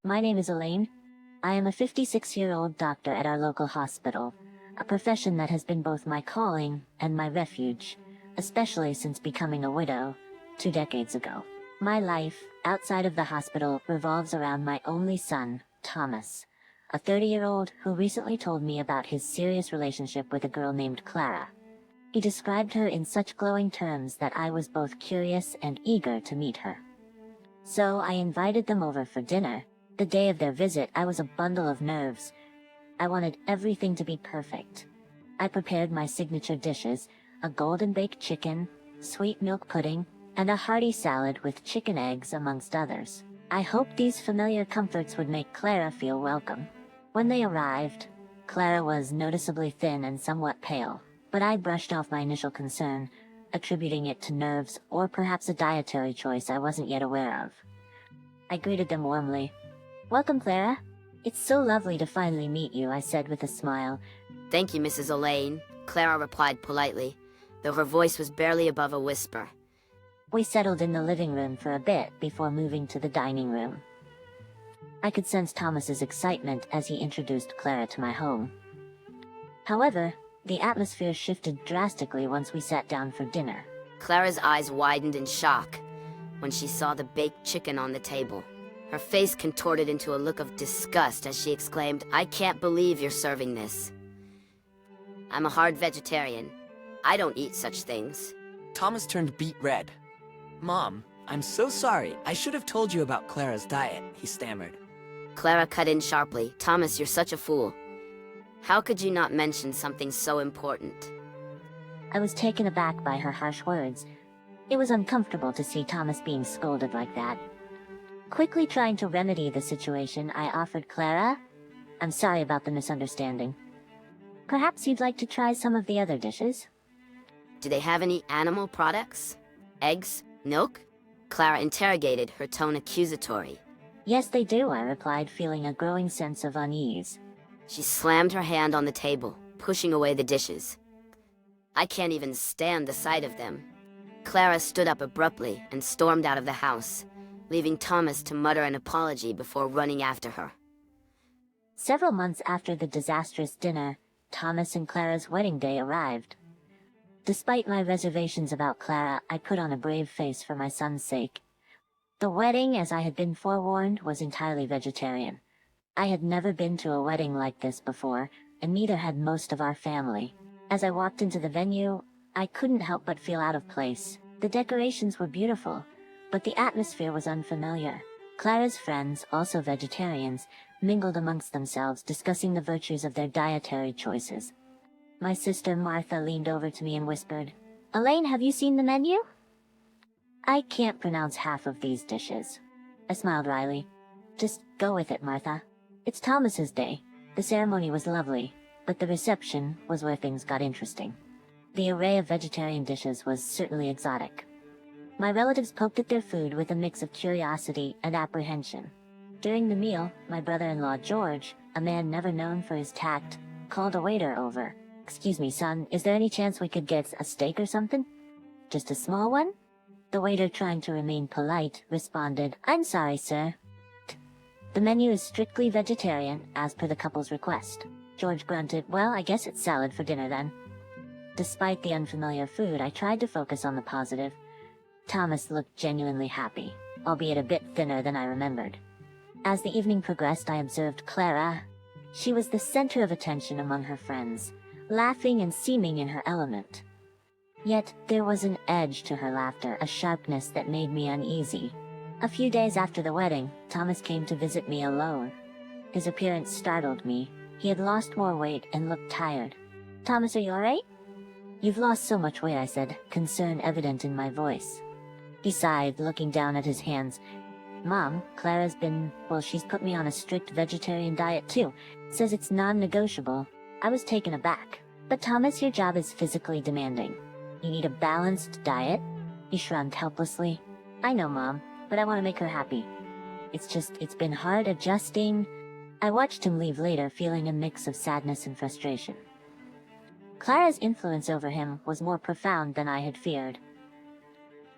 My name is Elaine. I am a 56-year-old doctor at our local hospital, a profession that has been both my calling and my refuge, especially since becoming a widow 2 decades ago. My life, outside of the hospital, revolves around my only son, Thomas, a 30-year-old who recently told me about his serious relationship with a girl named Clara. He described her in such glowing terms that I was both curious and eager to meet her. So I invited them over for dinner. The day of their visit, I was a bundle of nerves. I wanted everything to be perfect. I prepared my signature dishes, a golden baked chicken, sweet milk pudding, and a hearty salad with chicken eggs amongst others. I hoped these familiar comforts would make Clara feel welcome. When they arrived, Clara was noticeably thin and somewhat pale, but I brushed off my initial concern, attributing it to nerves or perhaps a dietary choice I wasn't yet aware of. I greeted them warmly. "Welcome, Clara. It's so lovely to finally meet you," I said with a smile. "Thank you, Mrs. Elaine," Clara replied politely, though her voice was barely above a whisper. We settled in the living room for a bit before moving to the dining room. I could sense Thomas's excitement as he introduced Clara to my home. However, the atmosphere shifted drastically once we sat down for dinner. Clara's eyes widened in shock when she saw the baked chicken on the table. Her face contorted into a look of disgust as she exclaimed, "I can't believe you're serving this. I'm a hard vegetarian. I don't eat such things." Thomas turned beet red. "Mom, I'm so sorry. I should have told you about Clara's diet," he stammered. Clara cut in sharply. "Thomas, you're such a fool. How could you not mention something so important?" I was taken aback by her harsh words. It was uncomfortable to see Thomas being scolded like that. Quickly trying to remedy the situation, I offered Clara, "I'm sorry about the misunderstanding. Perhaps you'd like to try some of the other dishes?" "Do they have any animal products? Eggs? Milk?" Clara interrogated, her tone accusatory. "Yes, they do," I replied, feeling a growing sense of unease. She slammed her hand on the table, pushing away the dishes. "I can't even stand the sight of them." Clara stood up abruptly and stormed out of the house, leaving Thomas to mutter an apology before running after her. Several months after the disastrous dinner, Thomas and Clara's wedding day arrived. Despite my reservations about Clara, I put on a brave face for my son's sake. The wedding, as I had been forewarned, was entirely vegetarian. I had never been to a wedding like this before, and neither had most of our family. As I walked into the venue, I couldn't help but feel out of place. The decorations were beautiful, but the atmosphere was unfamiliar. Clara's friends, also vegetarians, mingled amongst themselves, discussing the virtues of their dietary choices. My sister Martha leaned over to me and whispered, "Elaine, have you seen the menu?" "I can't pronounce half of these dishes." I smiled wryly. "Just go with it, Martha. It's Thomas's day." The ceremony was lovely, but the reception was where things got interesting. The array of vegetarian dishes was certainly exotic. My relatives poked at their food with a mix of curiosity and apprehension. During the meal, my brother-in-law George, a man never known for his tact, called a waiter over. "Excuse me, son, is there any chance we could get a steak or something? Just a small one?" The waiter, trying to remain polite, responded, "I'm sorry, sir. The menu is strictly vegetarian, as per the couple's request." George grunted, "Well, I guess it's salad for dinner then." Despite the unfamiliar food, I tried to focus on the positive. Thomas looked genuinely happy, albeit a bit thinner than I remembered. As the evening progressed, I observed Clara. She was the center of attention among her friends, laughing and seeming in her element. Yet there was an edge to her laughter, a sharpness that made me uneasy. A few days after the wedding, Thomas came to visit me alone. His appearance startled me. He had lost more weight and looked tired. "Thomas, are you alright?" "You've lost so much weight," I said, concern evident in my voice. He sighed, looking down at his hands. "Mom, Clara's she's put me on a strict vegetarian diet too. Says it's non-negotiable." I was taken aback. "But Thomas, your job is physically demanding. You need a balanced diet?" He shrugged helplessly. "I know, Mom, but I want to make her happy. It's been hard adjusting." I watched him leave later, feeling a mix of sadness and frustration. Clara's influence over him was more profound than I had feared.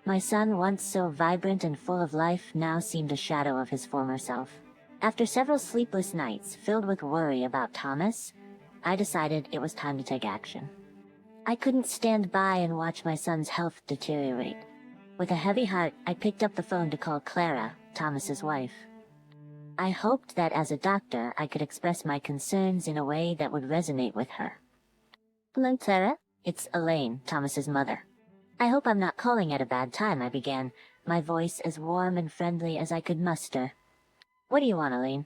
My son, once so vibrant and full of life, now seemed a shadow of his former self. After several sleepless nights filled with worry about Thomas, I decided it was time to take action. I couldn't stand by and watch my son's health deteriorate. With a heavy heart, I picked up the phone to call Clara, Thomas's wife. I hoped that as a doctor, I could express my concerns in a way that would resonate with her. "Hello, Clara. It's Elaine, Thomas's mother. I hope I'm not calling at a bad time," I began, my voice as warm and friendly as I could muster. "What do you want, Elaine?"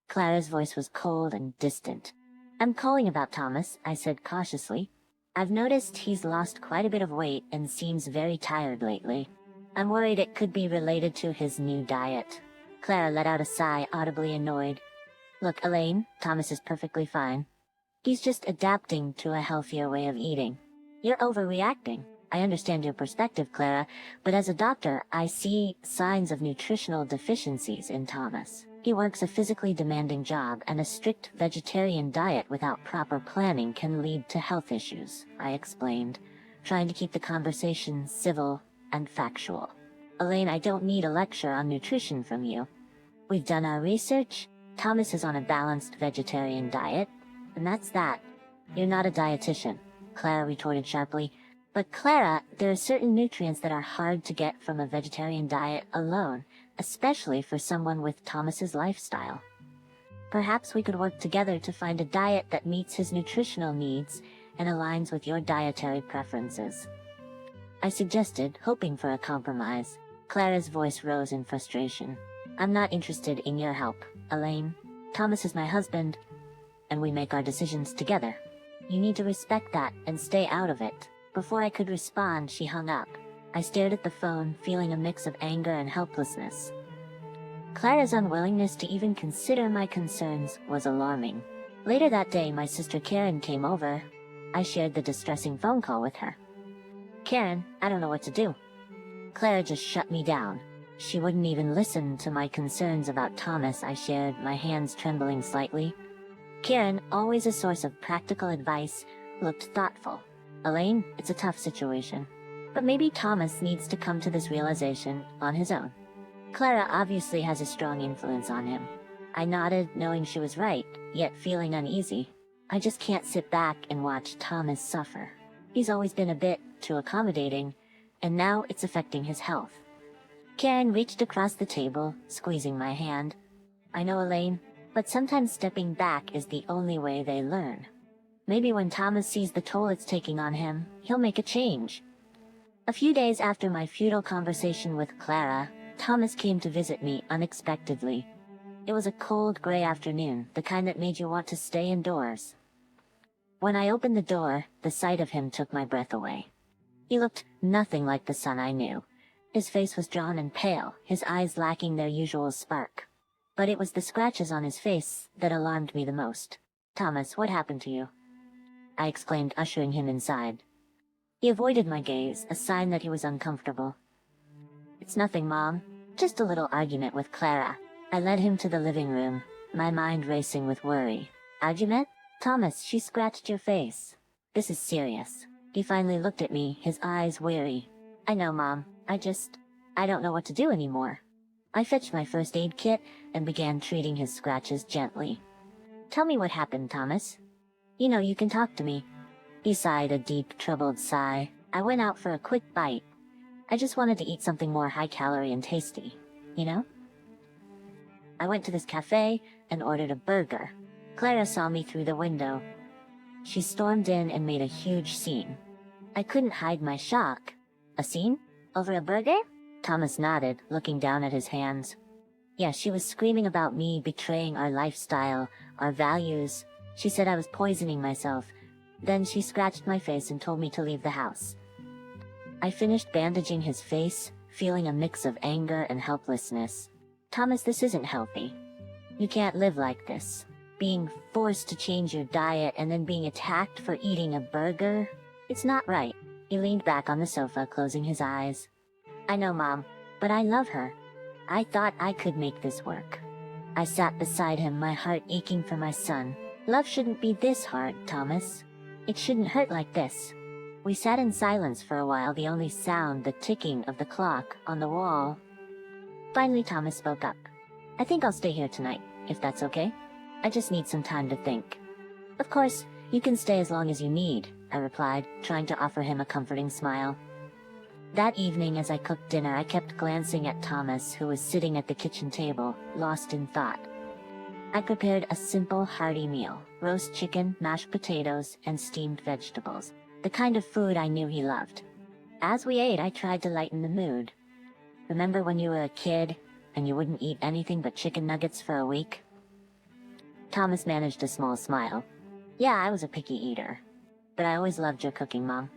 Clara's voice was cold and distant. "I'm calling about Thomas," I said cautiously. "I've noticed he's lost quite a bit of weight and seems very tired lately. I'm worried it could be related to his new diet." Clara let out a sigh, audibly annoyed. "Look, Elaine, Thomas is perfectly fine. He's just adapting to a healthier way of eating. You're overreacting. I understand your perspective, Clara, but as a doctor, I see signs of nutritional deficiencies in Thomas. He works a physically demanding job, and a strict vegetarian diet without proper planning can lead to health issues," I explained, trying to keep the conversation civil and factual. "Elaine, I don't need a lecture on nutrition from you. We've done our research. Thomas is on a balanced vegetarian diet, and that's that. You're not a dietitian," Clara retorted sharply. "But Clara, there are certain nutrients that are hard to get from a vegetarian diet alone, especially for someone with Thomas's lifestyle. Perhaps we could work together to find a diet that meets his nutritional needs and aligns with your dietary preferences," I suggested, hoping for a compromise. Clara's voice rose in frustration. "I'm not interested in your help, Elaine. Thomas is my husband, and we make our decisions together. You need to respect that and stay out of it." Before I could respond, she hung up. I stared at the phone, feeling a mix of anger and helplessness. Clara's unwillingness to even consider my concerns was alarming. Later that day, my sister Karen came over. I shared the distressing phone call with her. "Karen, I don't know what to do." Clara just shut me down. She wouldn't even listen to my concerns about Thomas, I shared, my hands trembling slightly. Karen, always a source of practical advice, looked thoughtful. "Elaine, it's a tough situation, but maybe Thomas needs to come to this realization on his own. Clara obviously has a strong influence on him." I nodded, knowing she was right, yet feeling uneasy. I just can't sit back and watch Thomas suffer. He's always been a bit too accommodating, and now it's affecting his health. Karen reached across the table, squeezing my hand. "I know, Elaine, but sometimes stepping back is the only way they learn. Maybe when Thomas sees the toll it's taking on him, he'll make a change." A few days after my futile conversation with Clara, Thomas came to visit me unexpectedly. It was a cold, gray afternoon, the kind that made you want to stay indoors. When I opened the door, the sight of him took my breath away. He looked nothing like the son I knew. His face was drawn and pale, his eyes lacking their usual spark. But it was the scratches on his face that alarmed me the most. "Thomas, what happened to you?" I exclaimed, ushering him inside. He avoided my gaze, a sign that he was uncomfortable. "It's nothing, Mom. Just a little argument with Clara." I led him to the living room, my mind racing with worry. "Argument? Thomas, she scratched your face. This is serious." He finally looked at me, his eyes weary. "I know, Mom. I don't know what to do anymore." I fetched my first aid kit and began treating his scratches gently. "Tell me what happened, Thomas. You know you can talk to me." He sighed a deep, troubled sigh. "I went out for a quick bite. I just wanted to eat something more high-calorie and tasty, you know? I went to this cafe and ordered a burger. Clara saw me through the window. She stormed in and made a huge scene. I couldn't hide my shock. "A scene? Over a burger?" Thomas nodded, looking down at his hands. "Yeah, she was screaming about me betraying our lifestyle, our values. She said I was poisoning myself. Then she scratched my face and told me to leave the house." I finished bandaging his face, feeling a mix of anger and helplessness. "Thomas, this isn't healthy. You can't live like this. Being forced to change your diet and then being attacked for eating a burger. It's not right." He leaned back on the sofa, closing his eyes. "I know, Mom, but I love her. I thought I could make this work." I sat beside him, my heart aching for my son. "Love shouldn't be this hard, Thomas. It shouldn't hurt like this." We sat in silence for a while, the only sound the ticking of the clock on the wall. Finally, Thomas spoke up. "I think I'll stay here tonight. if that's okay. I just need some time to think. Of course, you can stay as long as you need, I replied, trying to offer him a comforting smile. That evening as I cooked dinner, I kept glancing at Thomas, who was sitting at the kitchen table, lost in thought. I prepared a simple, hearty meal: roast chicken, mashed potatoes, and steamed vegetables, the kind of food I knew he loved. As we ate, I tried to lighten the mood. Remember when you were a kid, and you wouldn't eat anything but chicken nuggets for a week? Thomas managed a small smile. Yeah, I was a picky eater. But I always loved your cooking, Mom.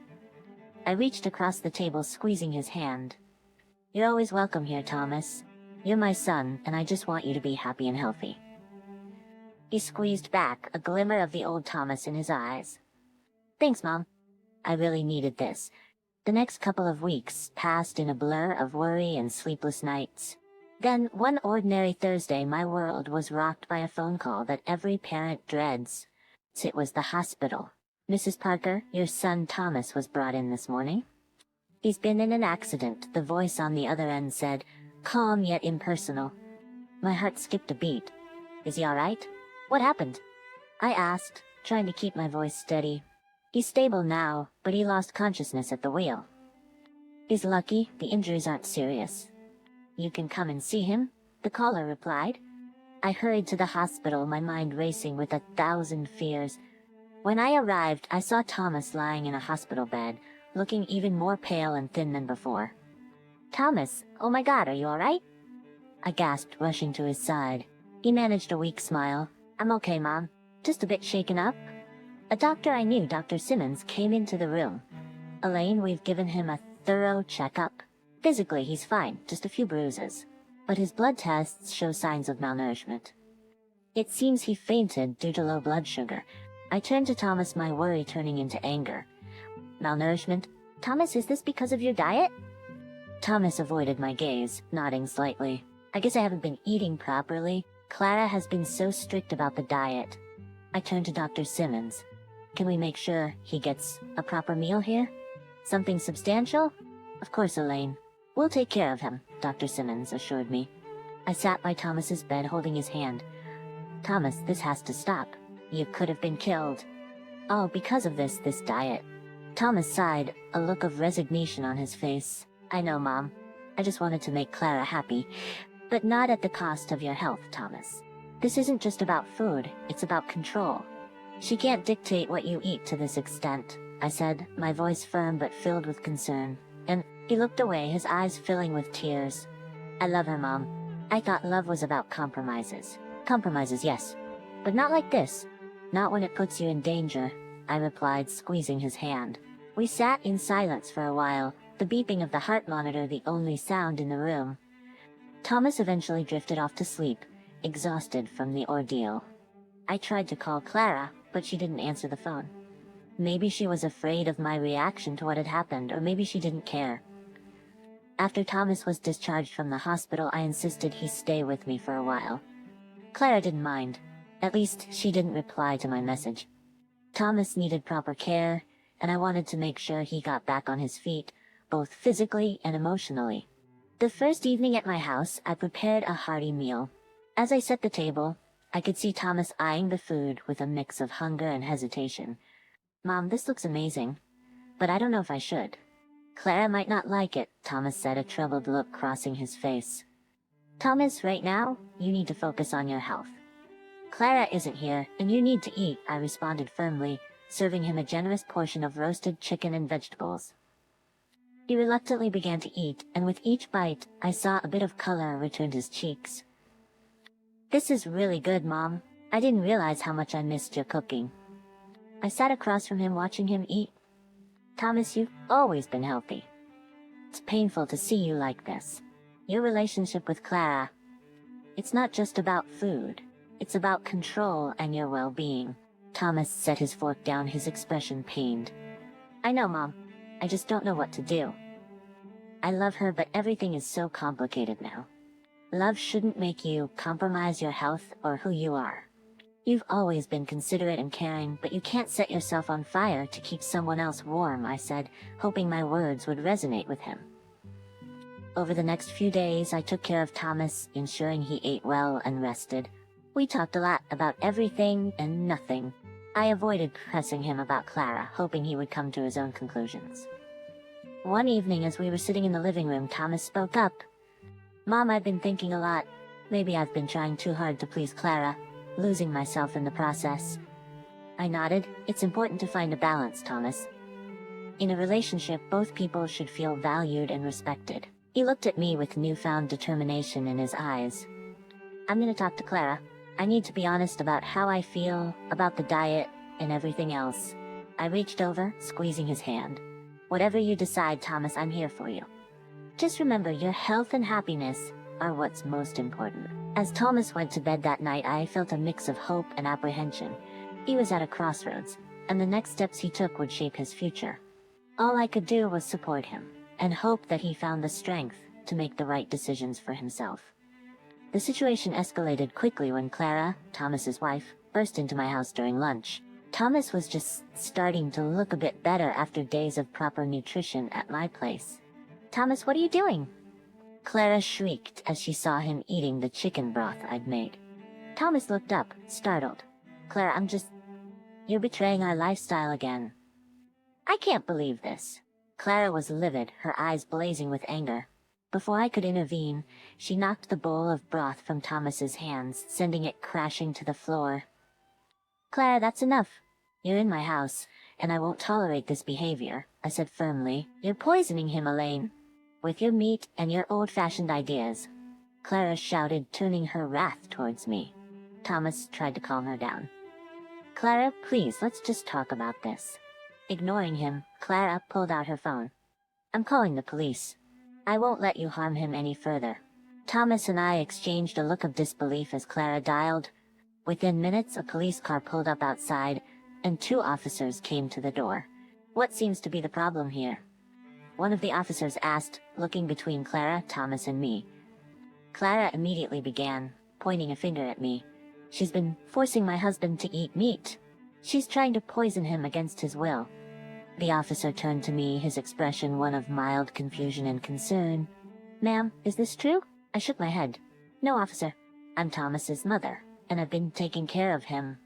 I reached across the table, squeezing his hand. You're always welcome here, Thomas. You're my son, and I just want you to be happy and healthy. He squeezed back, a glimmer of the old Thomas in his eyes. Thanks, Mom. I really needed this. The next couple of weeks passed in a blur of worry and sleepless nights. Then, one ordinary Thursday, my world was rocked by a phone call that every parent dreads. It was the hospital. Mrs. Parker, your son Thomas was brought in this morning. He's been in an accident, the voice on the other end said, calm yet impersonal. My heart skipped a beat. Is he all right? What happened? I asked, trying to keep my voice steady. He's stable now, but he lost consciousness at the wheel. He's lucky, the injuries aren't serious. You can come and see him, the caller replied. I hurried to the hospital, my mind racing with 1,000 fears. When I arrived, I saw Thomas lying in a hospital bed, looking even more pale and thin than before. Thomas, oh my God, are you all right? I gasped, rushing to his side. He managed a weak smile. I'm okay, Mom. Just a bit shaken up. A doctor I knew, Dr. Simmons, came into the room. Elaine, we've given him a thorough checkup. Physically, he's fine, just a few bruises. But his blood tests show signs of malnourishment. It seems he fainted due to low blood sugar. I turned to Thomas, my worry turning into anger. Malnourishment? Thomas, is this because of your diet? Thomas avoided my gaze, nodding slightly. I guess I haven't been eating properly. Clara has been so strict about the diet. I turned to Dr. Simmons. Can we make sure he gets a proper meal here? Something substantial? Of course, Elaine. We'll take care of him, Dr. Simmons assured me. I sat by Thomas's bed, holding his hand. Thomas, this has to stop. You could have been killed. All because of this diet. Thomas sighed, a look of resignation on his face. I know, Mom. I just wanted to make Clara happy. But not at the cost of your health, Thomas. This isn't just about food, it's about control. She can't dictate what you eat to this extent, I said, my voice firm but filled with concern. And he looked away, his eyes filling with tears. I love her, Mom. I thought love was about compromises. Compromises, yes. But not like this. Not when it puts you in danger, I replied, squeezing his hand. We sat in silence for a while, the beeping of the heart monitor the only sound in the room. Thomas eventually drifted off to sleep, exhausted from the ordeal. I tried to call Clara, but she didn't answer the phone. Maybe she was afraid of my reaction to what had happened, or maybe she didn't care. After Thomas was discharged from the hospital, I insisted he stay with me for a while. Clara didn't mind. At least, she didn't reply to my message. Thomas needed proper care, and I wanted to make sure he got back on his feet, both physically and emotionally. The first evening at my house, I prepared a hearty meal. As I set the table, I could see Thomas eyeing the food with a mix of hunger and hesitation. Mom, this looks amazing, but I don't know if I should. Clara might not like it, Thomas said, a troubled look crossing his face. Thomas, right now, you need to focus on your health. Clara isn't here, and you need to eat, I responded firmly, serving him a generous portion of roasted chicken and vegetables. He reluctantly began to eat, and with each bite, I saw a bit of color return to his cheeks. This is really good, Mom. I didn't realize how much I missed your cooking. I sat across from him, watching him eat. Thomas, you've always been healthy. It's painful to see you like this. Your relationship with Clara, it's not just about food. It's about control and your well-being. Thomas set his fork down, his expression pained. I know, Mom. I just don't know what to do. I love her, but everything is so complicated now. Love shouldn't make you compromise your health or who you are. You've always been considerate and caring, but you can't set yourself on fire to keep someone else warm, I said, hoping my words would resonate with him. Over the next few days, I took care of Thomas, ensuring he ate well and rested. We talked a lot about everything and nothing. I avoided pressing him about Clara, hoping he would come to his own conclusions. One evening as we were sitting in the living room, Thomas spoke up. "Mom, I've been thinking a lot. Maybe I've been trying too hard to please Clara, losing myself in the process." I nodded. "It's important to find a balance, Thomas. In a relationship, both people should feel valued and respected." He looked at me with newfound determination in his eyes. "I'm gonna talk to Clara. I need to be honest about how I feel, about the diet, and everything else." I reached over, squeezing his hand. "Whatever you decide, Thomas, I'm here for you. Just remember, your health and happiness are what's most important." As Thomas went to bed that night, I felt a mix of hope and apprehension. He was at a crossroads, and the next steps he took would shape his future. All I could do was support him, and hope that he found the strength to make the right decisions for himself. The situation escalated quickly when Clara, Thomas's wife, burst into my house during lunch. Thomas was just starting to look a bit better after days of proper nutrition at my place. "Thomas, what are you doing?" Clara shrieked as she saw him eating the chicken broth I'd made. Thomas looked up, startled. "Clara, you're betraying our lifestyle again." "I can't believe this." Clara was livid, her eyes blazing with anger. Before I could intervene, she knocked the bowl of broth from Thomas's hands, sending it crashing to the floor. "Clara, that's enough. You're in my house, and I won't tolerate this behavior," I said firmly. "You're poisoning him, Elaine, with your meat and your old-fashioned ideas." Clara shouted, turning her wrath towards me. Thomas tried to calm her down. "Clara, please, let's just talk about this." Ignoring him, Clara pulled out her phone. "I'm calling the police. I won't let you harm him any further." Thomas and I exchanged a look of disbelief as Clara dialed. Within minutes, a police car pulled up outside, and 2 officers came to the door. "What seems to be the problem here?" one of the officers asked, looking between Clara, Thomas, and me. Clara immediately began, pointing a finger at me. "She's been forcing my husband to eat meat. She's trying to poison him against his will." The officer turned to me, his expression one of mild confusion and concern. "Ma'am, is this true?" I shook my head. "No, officer. I'm Thomas's mother, and I've been taking care of him.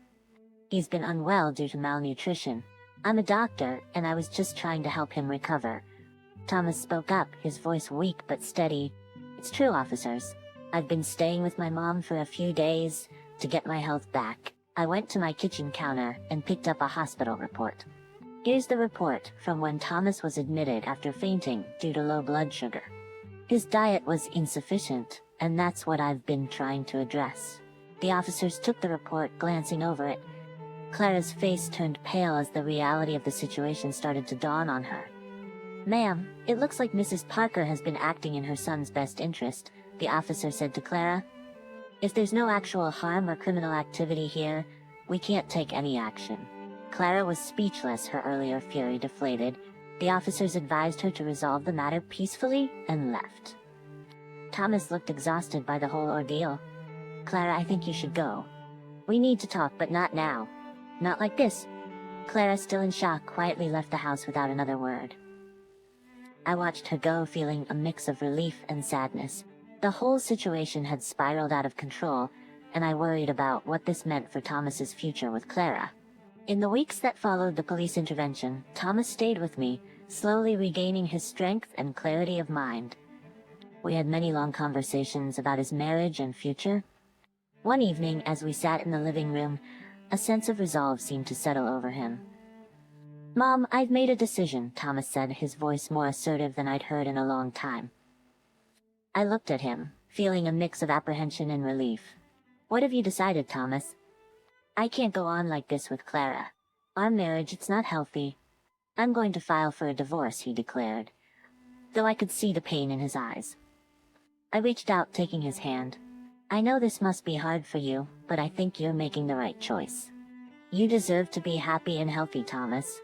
He's been unwell due to malnutrition. I'm a doctor, and I was just trying to help him recover." Thomas spoke up, his voice weak but steady. "It's true, officers. I've been staying with my mom for a few days to get my health back." I went to my kitchen counter and picked up a hospital report. Here's the report from when Thomas was admitted after fainting due to low blood sugar. His diet was insufficient, and that's what I've been trying to address. The officers took the report, glancing over it. Clara's face turned pale as the reality of the situation started to dawn on her. "Ma'am, it looks like Mrs. Parker has been acting in her son's best interest," the officer said to Clara. "If there's no actual harm or criminal activity here, we can't take any action." Clara was speechless, her earlier fury deflated. The officers advised her to resolve the matter peacefully and left. Thomas looked exhausted by the whole ordeal. "Clara, I think you should go. We need to talk, but not now. Not like this." Clara, still in shock, quietly left the house without another word. I watched her go, feeling a mix of relief and sadness. The whole situation had spiraled out of control, and I worried about what this meant for Thomas's future with Clara. In the weeks that followed the police intervention, Thomas stayed with me, slowly regaining his strength and clarity of mind. We had many long conversations about his marriage and future. One evening, as we sat in the living room, a sense of resolve seemed to settle over him. "Mom, I've made a decision," Thomas said, his voice more assertive than I'd heard in a long time. I looked at him, feeling a mix of apprehension and relief. "What have you decided, Thomas?" "I can't go on like this with Clara. Our marriage, it's not healthy. I'm going to file for a divorce," he declared, though I could see the pain in his eyes. I reached out, taking his hand. "I know this must be hard for you, but I think you're making the right choice. You deserve to be happy and healthy, Thomas."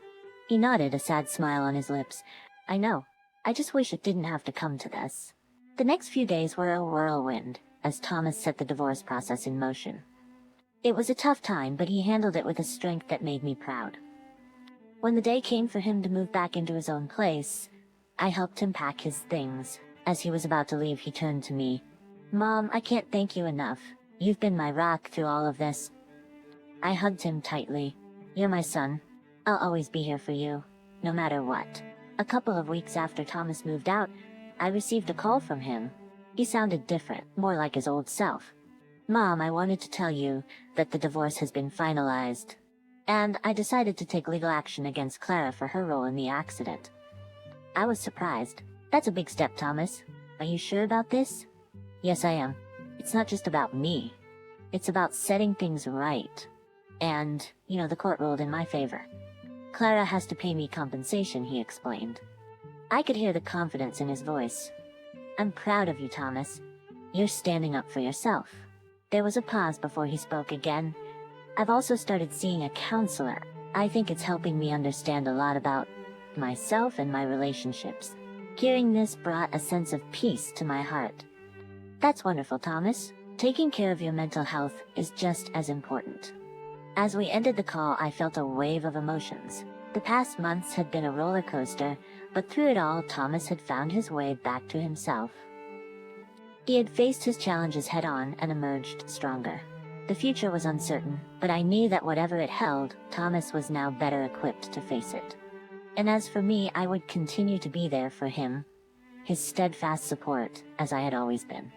He nodded, a sad smile on his lips. "I know. I just wish it didn't have to come to this." The next few days were a whirlwind, as Thomas set the divorce process in motion. It was a tough time, but he handled it with a strength that made me proud. When the day came for him to move back into his own place, I helped him pack his things. As he was about to leave, he turned to me. "Mom, I can't thank you enough. You've been my rock through all of this. I hugged him tightly. You're my son. I'll always be here for you, no matter what. A couple of weeks after Thomas moved out, I received a call from him. He sounded different, more like his old self. Mom, I wanted to tell you that the divorce has been finalized. And I decided to take legal action against Clara for her role in the accident. I was surprised. That's a big step, Thomas. Are you sure about this? Yes, I am. It's not just about me. It's about setting things right. And, the court ruled in my favor. Clara has to pay me compensation, he explained. I could hear the confidence in his voice. I'm proud of you, Thomas. You're standing up for yourself. There was a pause before he spoke again. I've also started seeing a counselor. I think it's helping me understand a lot about myself and my relationships. Hearing this brought a sense of peace to my heart. That's wonderful, Thomas. Taking care of your mental health is just as important. As we ended the call, I felt a wave of emotions. The past months had been a roller coaster, but through it all, Thomas had found his way back to himself. He had faced his challenges head-on and emerged stronger. The future was uncertain, but I knew that whatever it held, Thomas was now better equipped to face it. And as for me, I would continue to be there for him, his steadfast support, as I had always been.